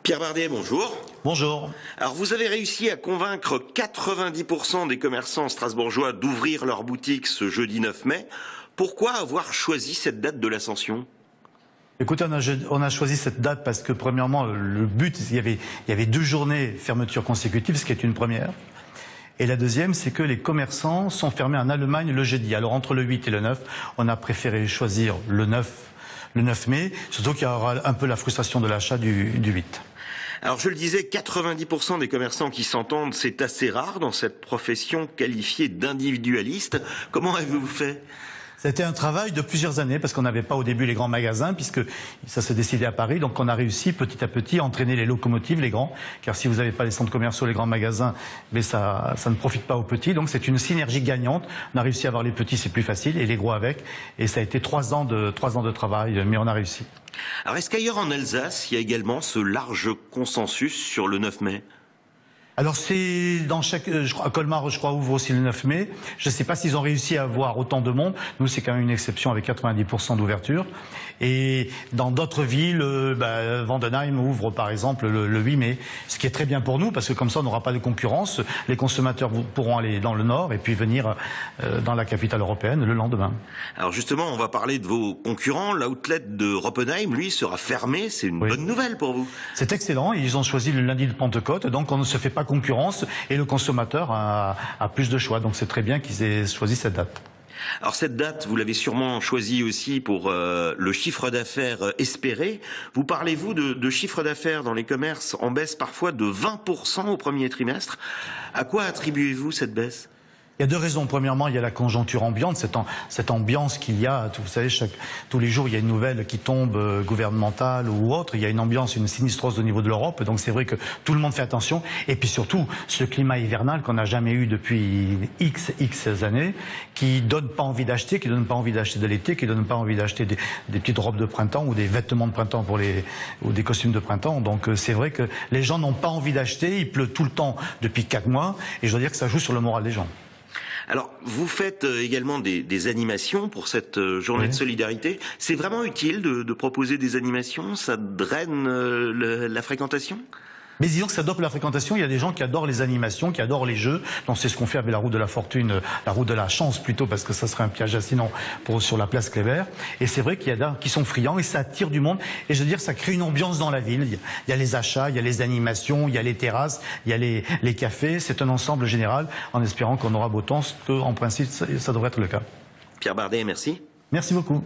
Pierre Bardet, bonjour. Bonjour. Alors vous avez réussi à convaincre 90% des commerçants strasbourgeois d'ouvrir leur boutique ce jeudi 9 mai. Pourquoi avoir choisi cette date de l'Ascension ? Écoutez, on a choisi cette date parce que premièrement, le but, il y avait 2 journées fermeture consécutives, ce qui est une première. Et la deuxième, c'est que les commerçants sont fermés en Allemagne le jeudi. Alors entre le 8 et le 9, on a préféré choisir le 9 mai, surtout qu'il y aura un peu la frustration de l'achat du 8. Alors je le disais, 90% des commerçants qui s'entendent, c'est assez rare dans cette profession qualifiée d'individualiste. Comment avez-vous fait ? C'était un travail de plusieurs années parce qu'on n'avait pas au début les grands magasins puisque ça se décidait à Paris. Donc on a réussi petit à petit à entraîner les locomotives, les grands. Car si vous n'avez pas les centres commerciaux, les grands magasins, mais ça ne profite pas aux petits. Donc c'est une synergie gagnante. On a réussi à avoir les petits, c'est plus facile, et les gros avec. Et ça a été 3 ans de travail, mais on a réussi. Alors est-ce qu'ailleurs en Alsace, il y a également ce large consensus sur le 9 mai ? Alors c'est dans chaque, Colmar, je crois, ouvre aussi le 9 mai. Je ne sais pas s'ils ont réussi à avoir autant de monde. Nous, c'est quand même une exception avec 90% d'ouverture. Et dans d'autres villes, Vendenheim ouvre par exemple le 8 mai, ce qui est très bien pour nous parce que comme ça, on n'aura pas de concurrence. Les consommateurs pourront aller dans le nord et puis venir dans la capitale européenne le lendemain. Alors justement, on va parler de vos concurrents. L'outlet de Roppenheim, lui, sera fermé. C'est une bonne nouvelle pour vous. C'est excellent. Ils ont choisi le lundi de Pentecôte, donc on ne se fait pas concurrence et le consommateur a plus de choix. Donc c'est très bien qu'ils aient choisi cette date. Alors cette date, vous l'avez sûrement choisie aussi pour le chiffre d'affaires espéré. Vous parlez-vous de chiffre d'affaires dans les commerces en baisse parfois de 20% au premier trimestre. À quoi attribuez-vous cette baisse ? Il y a 2 raisons. Premièrement, il y a la conjoncture ambiante, cette ambiance qu'il y a. Vous savez, tous les jours, il y a une nouvelle qui tombe, gouvernementale ou autre. Il y a une ambiance, une sinistrose au niveau de l'Europe. Donc c'est vrai que tout le monde fait attention. Et puis surtout, ce climat hivernal qu'on n'a jamais eu depuis X années, qui donne pas envie d'acheter, qui donne pas envie d'acheter de l'été, qui donne pas envie d'acheter des petites robes de printemps ou des vêtements de printemps ou des costumes de printemps. Donc c'est vrai que les gens n'ont pas envie d'acheter. Il pleut tout le temps depuis 4 mois. Et je dois dire que ça joue sur le moral des gens. Alors, vous faites également des animations pour cette journée de solidarité. C'est vraiment utile de proposer des animations ? Ça draine la fréquentation ? Mais disons que ça dope la fréquentation. Il y a des gens qui adorent les animations, qui adorent les jeux. Donc c'est ce qu'on fait avec la roue de la fortune, la roue de la chance plutôt, parce que ça serait un piège sinon sur la place Kléber. Et c'est vrai qu'il y a qui sont friands et ça attire du monde. Et je veux dire, ça crée une ambiance dans la ville. Il y a les achats, il y a les animations, il y a les terrasses, il y a les cafés. C'est un ensemble général en espérant qu'on aura beau temps, ce qu'en principe ça devrait être le cas. Pierre Bardet, merci. Merci beaucoup.